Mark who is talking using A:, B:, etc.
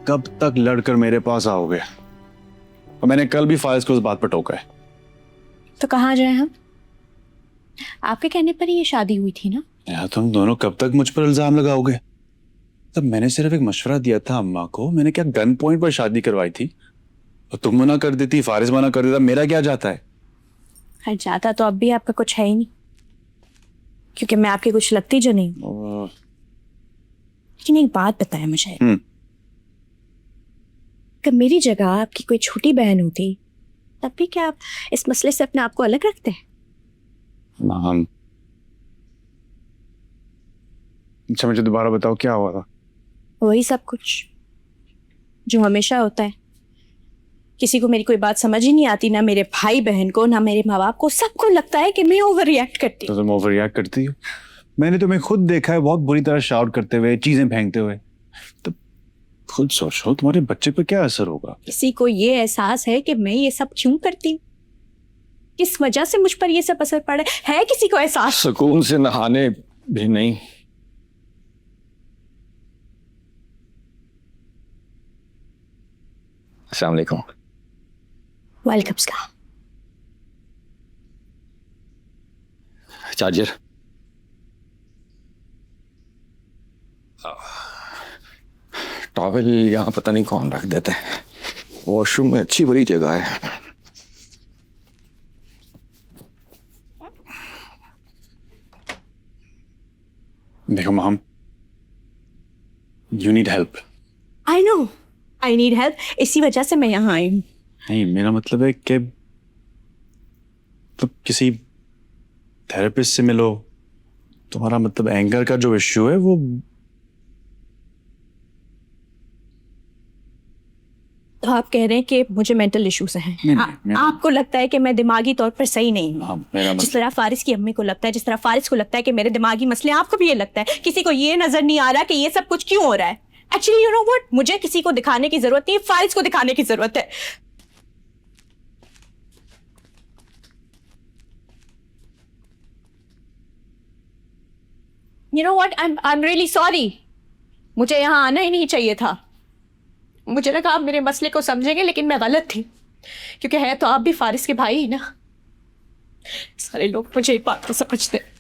A: कब तक लड़कर मेरे पास आओगे? और मैंने कल भी फारिस को उस बात पर टोका है।
B: तो कहाँ जाए हम? आपके कहने पर ही ये शादी हुई थी ना?
A: यार तुम दोनों कब तक मुझ पर इल्जाम लगाओगे? तब मैंने सिर्फ एक मशवरा दिया था अम्मा को। मैंने क्या गन पॉइंट पर शादी करवाई थी? और तुम मना कर देती, फारिस मना कर देता, मेरा क्या जाता है?
B: खैर जाता तो अब भी आपका कुछ है ही नहीं, क्योंकि मैं आपकी कुछ लगती जो नहीं। लेकिन एक बात बताएं मुझे, अगर मेरी जगह आपकी कोई छोटी बहन होती तब भी क्या आप इस मसले से अपने आप को अलग रखते हैं?
A: नाम। अच्छा मुझे दोबारा बताओ क्या हुआ था?
B: वही सब कुछ जो हमेशा होता है। किसी को मेरी कोई बात समझ ही नहीं आती, ना मेरे भाई बहन को, ना मेरे माँ बाप को। सबको लगता है कि मैं ओवर रिएक्ट करती हूँ।
A: तो तुम ओवर रिएक्ट करती हो? मैंने तुम्हें खुद देखा है बहुत बुरी तरह शाउट करते हुए, चीजें फेंकते हुए। तो खुद सोचो तुम्हारे बच्चे पर क्या असर होगा।
B: किसी को ये एहसास है कि मैं ये सब क्यों करती हूँ, किस वजह से मुझ पर ये सब असर पड़ा है किसी को एहसास?
C: सुकून से नहाने भी नहीं। अस्सलाम वालेकुम।
B: वेलकम सलाम।
C: चार्जर। टॉवेल यहाँ पता नहीं कौन रख देता है। वॉशरूम में अच्छी बड़ी जगह है।
A: देखो mom, you need help.
B: I know I need help, इसी वजह से मैं यहाँ आई हूँ।
A: नहीं, मेरा मतलब है कि तो किसी थेरेपिस्ट से मिलो। तुम्हारा मतलब एंगर का जो इश्यू है वो।
B: तो आप कह रहे हैं कि मुझे मेंटल इश्यूज हैं? आपको लगता है कि मैं दिमागी तौर पर सही नहीं हूँ? जिस तरह फारिस की अम्मी को लगता है, जिस तरह फारिस को लगता है कि मेरे दिमागी मसले, आपको भी ये लगता है? किसी को ये नजर नहीं आ रहा कि ये सब कुछ क्यों हो रहा है? एक्चुअली यू नो व्हाट, मुझे किसी को दिखाने की जरूरत नहीं, फारिस को दिखाने की जरूरत है। You know what, I am really sorry. मुझे यहाँ आना ही नहीं चाहिए था। मुझे लगा आप मेरे मसले को समझेंगे, लेकिन मैं गलत थी, क्योंकि है तो आप भी फारिस के भाई ही ना। सारे लोग मुझे एक बात को समझते हैं।